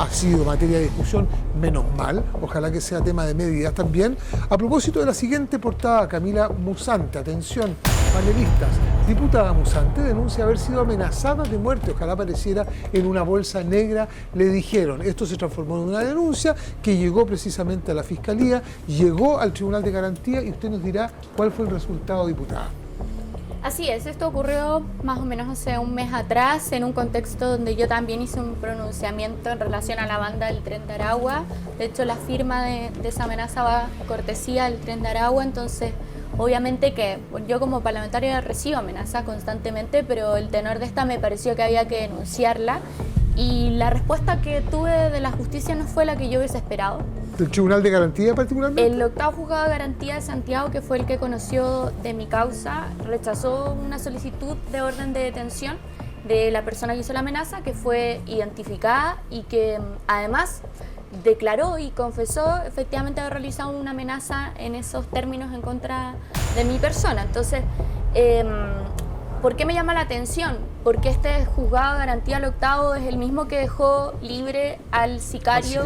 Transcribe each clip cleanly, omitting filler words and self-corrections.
ha sido materia de discusión, menos mal, ojalá que sea tema de medidas también. A propósito de la siguiente portada, Camila Musante, atención, panelistas, diputada Musante denuncia haber sido amenazada de muerte, ojalá apareciera en una bolsa negra, le dijeron. Esto se transformó en una denuncia que llegó precisamente a la Fiscalía, llegó al Tribunal de Garantía y usted nos dirá cuál fue el resultado, diputada. Así es, esto ocurrió más o menos hace un mes atrás, en un contexto donde yo también hice un pronunciamiento en relación a la banda del Tren de Aragua. De hecho, la firma de esa amenaza va cortesía del Tren de Aragua, entonces obviamente que yo como parlamentaria recibo amenazas constantemente, pero el tenor de esta me pareció que había que denunciarla y la respuesta que tuve de la justicia no fue la que yo hubiese esperado. ¿Del Tribunal de Garantía particularmente? El octavo juzgado de garantía de Santiago, que fue el que conoció de mi causa, rechazó una solicitud de orden de detención de la persona que hizo la amenaza, que fue identificada y que además declaró y confesó efectivamente haber realizado una amenaza en esos términos en contra de mi persona. Entonces, ¿por qué me llama la atención? Porque este juzgado de garantía, el octavo, es el mismo que dejó libre al sicario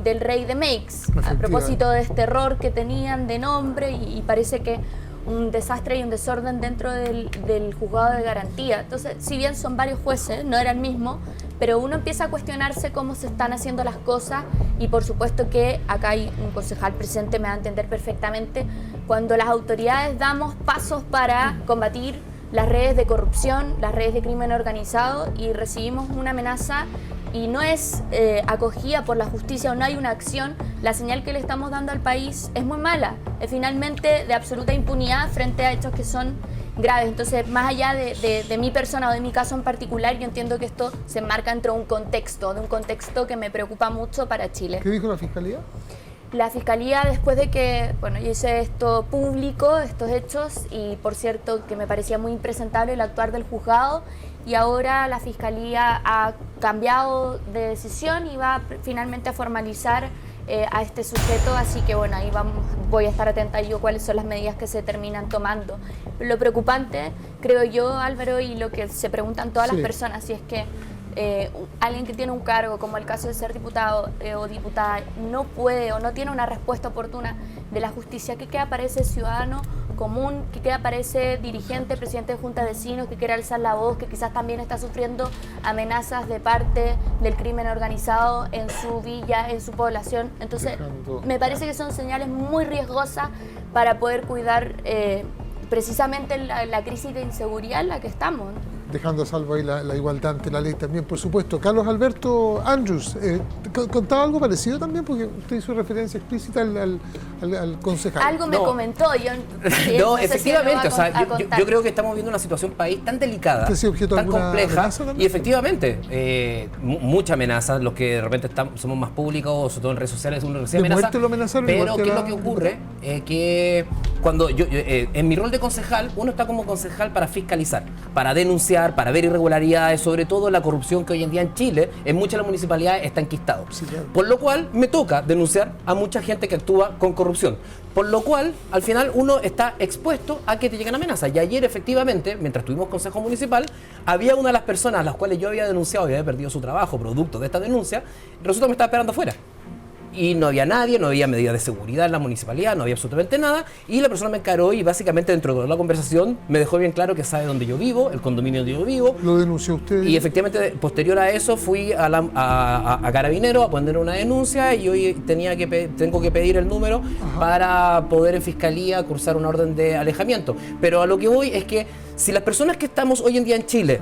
del rey de Meix, a propósito de este error que tenían de nombre y parece que un desastre y un desorden dentro del juzgado de garantía. Entonces, si bien son varios jueces, no era el mismo, pero uno empieza a cuestionarse cómo se están haciendo las cosas y por supuesto que acá hay un concejal presente, me va a entender perfectamente, cuando las autoridades damos pasos para combatir las redes de corrupción, las redes de crimen organizado y recibimos una amenaza y no es acogida por la justicia o no hay una acción, la señal que le estamos dando al país es muy mala, es finalmente de absoluta impunidad frente a hechos que son graves. Entonces, más allá de mi persona o de mi caso en particular, yo entiendo que esto se enmarca dentro de un contexto que me preocupa mucho para Chile. ¿Qué dijo la Fiscalía? La Fiscalía, después de que, bueno, yo hice esto público, estos hechos, y por cierto que me parecía muy impresentable el actuar del juzgado, y ahora la Fiscalía ha cambiado de decisión y va finalmente a formalizar a este sujeto, así que bueno, ahí voy a estar atenta yo cuáles son las medidas que se terminan tomando. Lo preocupante, creo yo, Álvaro, y lo que se preguntan todas las personas, si es que alguien que tiene un cargo, como el caso de ser diputado o diputada, no puede o no tiene una respuesta oportuna de la justicia, ¿qué queda para ese ciudadano común? ¿Qué queda para ese dirigente, presidente de junta de vecinos que quiere alzar la voz, que quizás también está sufriendo amenazas de parte del crimen organizado en su villa, en su población? Entonces, me parece que son señales muy riesgosas para poder cuidar precisamente la crisis de inseguridad en la que estamos, ¿no? Dejando a salvo ahí la igualdad ante la ley también, por supuesto. Carlos Alberto Andrews, ¿contaba algo parecido también? Porque usted hizo referencia explícita al concejal. Algo me comentó, yo no, efectivamente, o sea, yo creo que estamos viendo una situación país tan delicada, tan compleja, y efectivamente, mucha amenaza, los que de repente somos más públicos, sobre todo en redes sociales, uno recibe amenazas, pero ¿qué es lo que ocurre? Que cuando yo, en mi rol de concejal, uno está como concejal para fiscalizar, para denunciar, para ver irregularidades, sobre todo la corrupción que hoy en día en Chile, en muchas de las municipalidades está enquistado. Sí, claro. Por lo cual me toca denunciar a mucha gente que actúa con corrupción. Por lo cual, al final, uno está expuesto a que te lleguen amenazas. Y ayer, efectivamente, mientras tuvimos consejo municipal, había una de las personas a las cuales yo había denunciado y había perdido su trabajo producto de esta denuncia, resulta que me estaba esperando afuera. Y no había nadie, no había medidas de seguridad en la municipalidad, no había absolutamente nada, y la persona me encaró y básicamente dentro de la conversación me dejó bien claro que sabe dónde yo vivo, el condominio donde yo vivo. ¿Lo denunció usted? Y efectivamente, posterior a eso, fui a Carabinero a poner una denuncia y hoy tengo que pedir el número para poder en Fiscalía cursar una orden de alejamiento. Pero a lo que voy es que si las personas que estamos hoy en día en Chile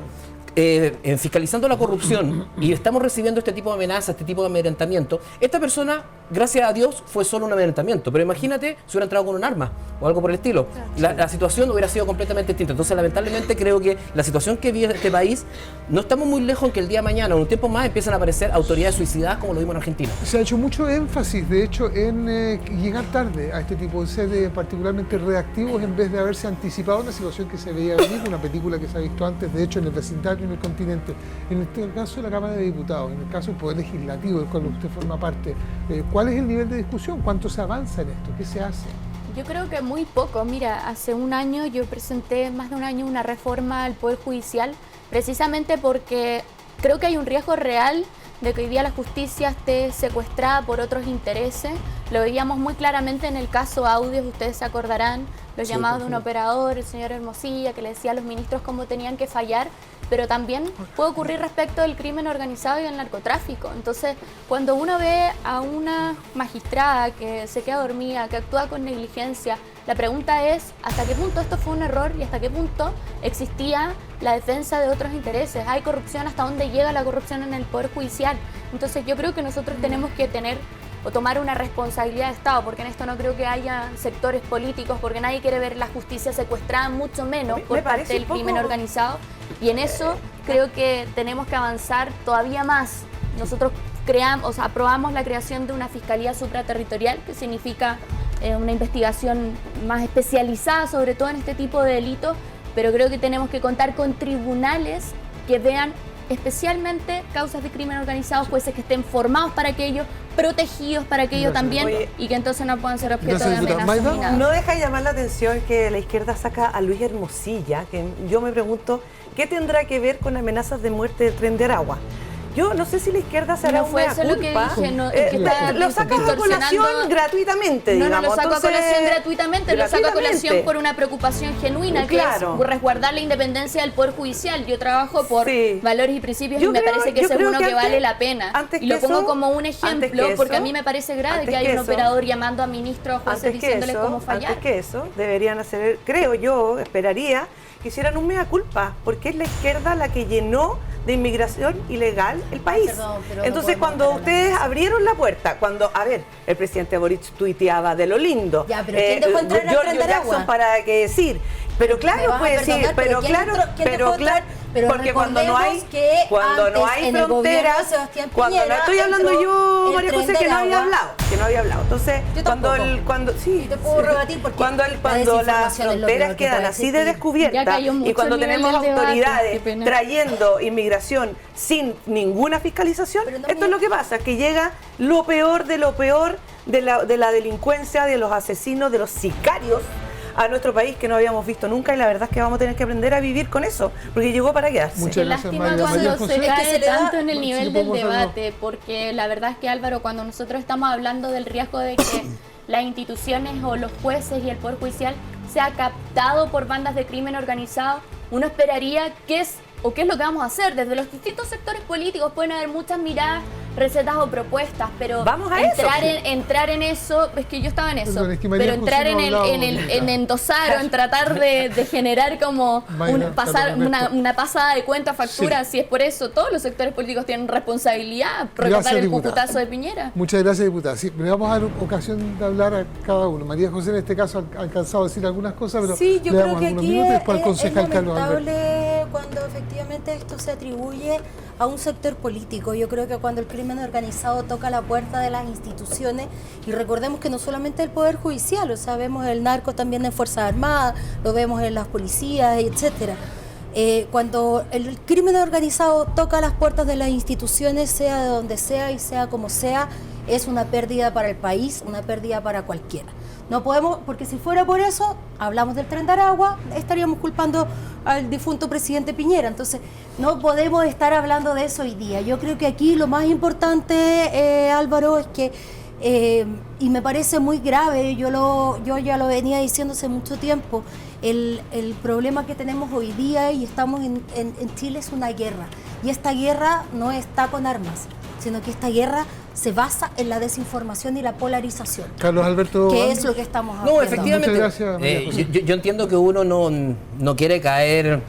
fiscalizando la corrupción y estamos recibiendo este tipo de amenazas, este tipo de amedrentamiento, esta persona, gracias a Dios, fue solo un amedrentamiento, pero imagínate si hubiera entrado con un arma o algo por el estilo, la situación hubiera sido completamente distinta. Entonces, lamentablemente, creo que la situación que vive este país, no estamos muy lejos en que el día de mañana o un tiempo más empiezan a aparecer autoridades suicidadas como lo vimos en Argentina. Se ha hecho mucho énfasis, de hecho, en llegar tarde a este tipo de ser particularmente reactivos en vez de haberse anticipado una situación que se veía venir, una película que se ha visto antes, de hecho, en el vecindario, en el continente. En este caso de la Cámara de Diputados, en el caso del Poder Legislativo, del cual usted forma parte, ¿cuál es el nivel de discusión? ¿Cuánto se avanza en esto? ¿Qué se hace? Yo creo que muy poco. Mira, hace un año yo presenté, más de un año, una reforma al Poder Judicial, precisamente porque creo que hay un riesgo real de que hoy día la justicia esté secuestrada por otros intereses. Lo veíamos muy claramente en el caso Audios, ustedes se acordarán, los llamados de un operador, el señor Hermosilla, que le decía a los ministros cómo tenían que fallar, pero también puede ocurrir respecto del crimen organizado y el narcotráfico. Entonces, cuando uno ve a una magistrada que se queda dormida, que actúa con negligencia, la pregunta es hasta qué punto esto fue un error y hasta qué punto existía la defensa de otros intereses. ¿Hay corrupción? ¿Hasta dónde llega la corrupción en el Poder Judicial? Entonces yo creo que nosotros tenemos que tener o tomar una responsabilidad de Estado, porque en esto no creo que haya sectores políticos, porque nadie quiere ver la justicia secuestrada, mucho menos por parte del crimen organizado, y en eso creo que tenemos que avanzar todavía más. Nosotros aprobamos la creación de una fiscalía supraterritorial, que significa una investigación más especializada, sobre todo en este tipo de delitos, pero creo que tenemos que contar con tribunales que vean especialmente causas de crimen organizado, jueces que estén formados para aquello, protegidos para aquello también, y que entonces no puedan ser objeto de amenazas. No deja de llamar la atención que la izquierda saca a Luis Hermosilla, que yo me pregunto, ¿qué tendrá que ver con amenazas de muerte del Tren de Aragua? Yo no sé si la izquierda se hará una culpa. Lo que dije, lo sacas a colación gratuitamente, digamos. No lo saco a colación gratuitamente, lo saco a colación por una preocupación genuina, que es resguardar la independencia del Poder Judicial. Yo trabajo por valores y principios y me parece que ese es uno que vale la pena. Y lo pongo como un ejemplo porque a mí me parece grave que haya un operador llamando a ministros o jueces diciéndoles cómo fallar. Antes que eso, deberían hacer, creo yo, esperaría que hicieran un mea culpa, porque es la izquierda la que llenó de inmigración ilegal el país. Entonces, cuando ustedes abrieron la puerta, el presidente Boric tuiteaba de lo lindo, Giorgio Jackson para qué decir, pero claro, puede decir, pero porque cuando no hay fronteras, cuando no estoy hablando yo, María José, que no había hablado. Entonces, cuando las fronteras quedan así de descubiertas y cuando tenemos autoridades trayendo inmigración sin ninguna fiscalización, esto es lo que pasa, que llega lo peor de la delincuencia, de los asesinos, de los sicarios a nuestro país, que no habíamos visto nunca, y la verdad es que vamos a tener que aprender a vivir con eso, porque llegó para quedarse. Muchas gracias, María José. Se cae tanto en el nivel del debate, porque la verdad es que, Álvaro, cuando nosotros estamos hablando del riesgo de que las instituciones o los jueces y el Poder Judicial sea captado por bandas de crimen organizado, uno esperaría qué es lo que vamos a hacer. Desde los distintos sectores políticos pueden haber muchas miradas, recetas o propuestas, pero entrar en eso, es que yo estaba en eso, pero entrar en endosar o en tratar de generar como una pasada de cuenta factura, si es por eso, todos los sectores políticos tienen responsabilidad, recordar el cucutazo de Piñera. Muchas gracias, diputada. Sí, le vamos a dar ocasión de hablar a cada uno. María José en este caso ha alcanzado a decir algunas cosas, pero sí, yo creo que aquí es lamentable cuando efectivamente esto se atribuye a un sector político. Yo creo que cuando el crimen organizado toca la puerta de las instituciones, y recordemos que no solamente el Poder Judicial, o sea, vemos el narco también en Fuerzas Armadas, lo vemos en las policías, etcétera. Cuando el crimen organizado toca las puertas de las instituciones, sea de donde sea y sea como sea, es una pérdida para el país, una pérdida para cualquiera. No podemos, porque si fuera por eso, hablamos del Tren de Aragua, estaríamos culpando al difunto presidente Piñera. Entonces, no podemos estar hablando de eso hoy día. Yo creo que aquí lo más importante, Álvaro, es que, y me parece muy grave, yo ya lo venía diciendo hace mucho tiempo, el problema que tenemos hoy día y estamos en Chile es una guerra. Y esta guerra no está con armas, sino que esta guerra se basa en la desinformación y la polarización. Carlos Alberto. ¿Qué es lo que estamos haciendo? No, efectivamente. Yo entiendo que uno no quiere caer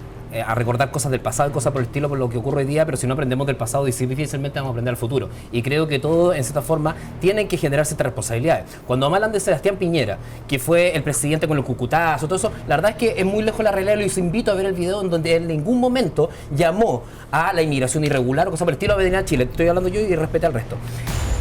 a recordar cosas del pasado y cosas por el estilo, por lo que ocurre hoy día, pero si no aprendemos del pasado, difícilmente vamos a aprender al futuro. Y creo que todo, en cierta forma, tienen que generar ciertas responsabilidades. Cuando hablan de Sebastián Piñera, que fue el presidente con los cucutazos, todo eso, la verdad es que es muy lejos la realidad. Los invito a ver el video en donde él en ningún momento llamó a la inmigración irregular o cosas por el estilo a venir a Chile. Estoy hablando yo y respeto al resto.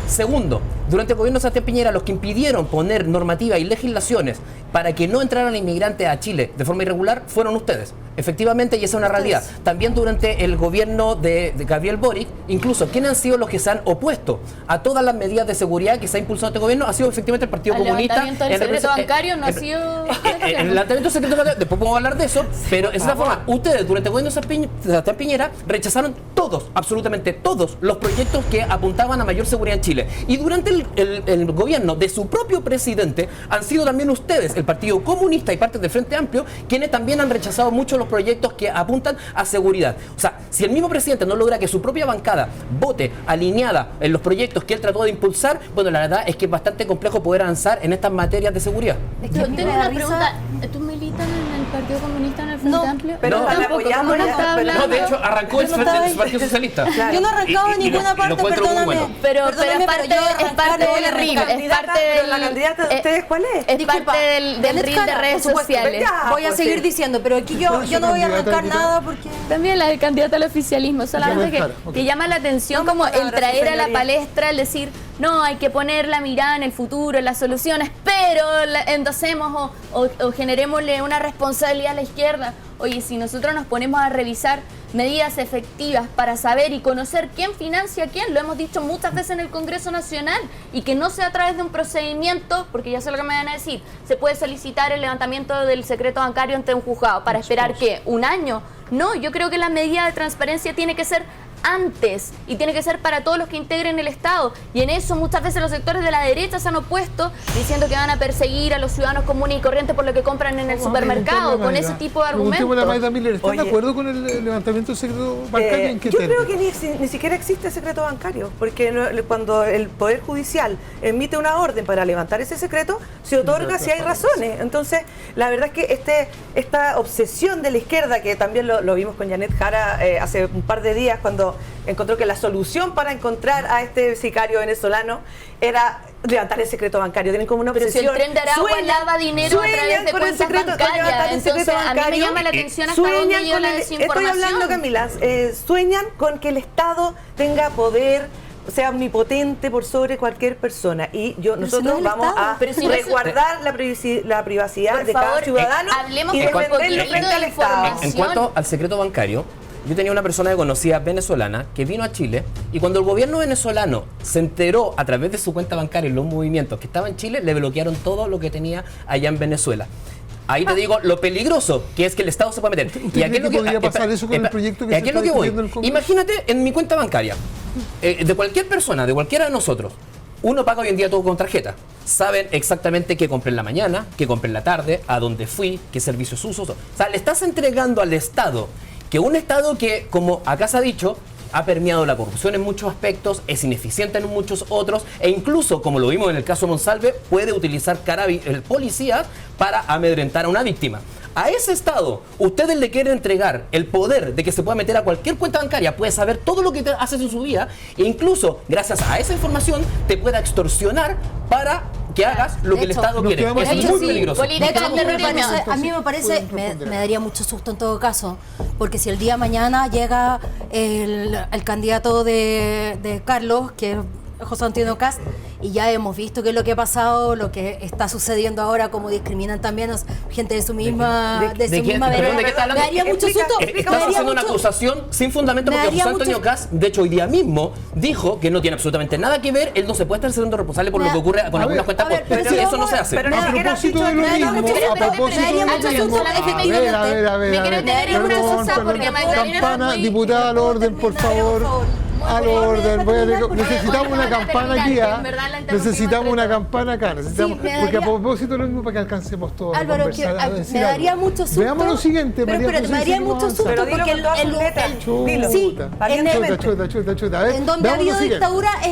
Segundo, durante el gobierno de Sebastián Piñera, los que impidieron poner normativa y legislaciones para que no entraran inmigrantes a Chile de forma irregular fueron ustedes. Efectivamente, y esa es una realidad. También durante el gobierno de Gabriel Boric, incluso quienes han sido los que se han opuesto a todas las medidas de seguridad que se ha impulsado este gobierno, ha sido efectivamente el Partido Comunista. El levantamiento del secreto bancario no ha sido... El levantamiento del secreto bancario, después podemos hablar de eso, pero de esa forma, ustedes durante el gobierno de Sebastián Piñera rechazaron todos, absolutamente todos, los proyectos que apuntaban a mayor seguridad en Chile. Y durante el gobierno de su propio presidente han sido también ustedes, el Partido Comunista y parte del Frente Amplio, quienes también han rechazado mucho los proyectos que apuntan a seguridad. O sea, si el mismo presidente no logra que su propia bancada vote alineada en los proyectos que él trató de impulsar, bueno, la verdad es que es bastante complejo poder avanzar en estas materias de seguridad. Tengo una pregunta. ¿Tú militas en el Partido Comunista, en el Frente Amplio? Pero no, no, de hecho, arrancó el Partido Socialista. Yo no he arrancado en ninguna parte, perdóname. Pero es parte del RIB. ¿La candidata de ustedes cuál es? Es parte del RIB de redes sociales. Voy a seguir diciendo, pero aquí yo no voy a arrancar nada porque... También la candidata al oficialismo, solamente que llama la atención como el traer a la palestra, el decir, no, hay que poner la mirada en el futuro, en las soluciones, pero endosemos o generémosle una responsabilidad a la izquierda. Oye, si nosotros nos ponemos a revisar medidas efectivas para saber y conocer quién financia a quién, lo hemos dicho muchas veces en el Congreso Nacional, y que no sea a través de un procedimiento, porque ya sé lo que me van a decir, se puede solicitar el levantamiento del secreto bancario ante un juzgado, para esperar ¿qué? ¿Un año? No, yo creo que la medida de transparencia tiene que ser antes y tiene que ser para todos los que integren el Estado, y en eso muchas veces los sectores de la derecha se han opuesto diciendo que van a perseguir a los ciudadanos comunes y corrientes por lo que compran en el supermercado, con ese tipo de argumentos. ¿Están de acuerdo con el levantamiento del secreto bancario? ¿En qué yo creo que ni siquiera existe secreto bancario, porque cuando el Poder Judicial emite una orden para levantar ese secreto, se otorga si hay razones. Entonces, la verdad es que esta obsesión de la izquierda, que también lo vimos con Janet Jara hace un par de días, cuando encontró que la solución para encontrar a este sicario venezolano era levantar el secreto bancario. Tienen como una obsesión. Pero si el Tren de Aragua lava dinero a través de cuentas bancarias, entonces a mí me llama la atención hasta dónde llega la desinformación. Estoy hablando, Camila, sueñan con que el Estado tenga poder, sea omnipotente por sobre cualquier persona, y nosotros vamos a resguardar la privacidad de cada ciudadano y defenderlo frente al Estado. En cuanto al secreto bancario, yo tenía una persona que conocía venezolana que vino a Chile, y cuando el gobierno venezolano se enteró a través de su cuenta bancaria en los movimientos que estaba en Chile, le bloquearon todo lo que tenía allá en Venezuela. Ahí te digo lo peligroso que es que el Estado se puede meter. ¿Y aquí podría pasar eso con el proyecto que se está discutiendo en el Congreso? Imagínate en mi cuenta bancaria, de cualquier persona, de cualquiera de nosotros, uno paga hoy en día todo con tarjeta. Saben exactamente qué compré en la mañana, qué compré en la tarde, a dónde fui, qué servicios uso. O sea, le estás entregando al Estado, que un Estado que, como acá se ha dicho, ha permeado la corrupción en muchos aspectos, es ineficiente en muchos otros, e incluso, como lo vimos en el caso Monsalve, puede utilizar el policía para amedrentar a una víctima. A ese Estado, ustedes le quieren entregar el poder de que se pueda meter a cualquier cuenta bancaria, puede saber todo lo que haces en su vida, e incluso, gracias a esa información, te pueda extorsionar para que hagas lo que el Estado quiere. Es muy peligroso. De hecho, a mí me parece, me daría mucho susto en todo caso, porque si el día de mañana llega el candidato de Carlos, que es José Antonio Kast, y ya hemos visto qué es lo que ha pasado, lo que está sucediendo ahora, como discriminan también a gente de su misma vereda. Me daría mucho susto. Estás haciendo una acusación sin fundamento, porque José Antonio Kast, de hecho, hoy día mismo dijo que no tiene absolutamente nada que ver, él no se puede estar siendo responsable por lo que ocurre con algunas cuentas. Eso no se hace. A propósito de lo mismo, me quiero tener en una sosa porque Magdalena... Diputada, al orden, por favor. Al orden, necesitamos una campana aquí, necesitamos una campana acá, porque a propósito lo mismo para que alcancemos todos. Álvaro, me daría mucho susto. Veamos lo siguiente, María José, me daría mucho susto porque en donde ha habido dictadura es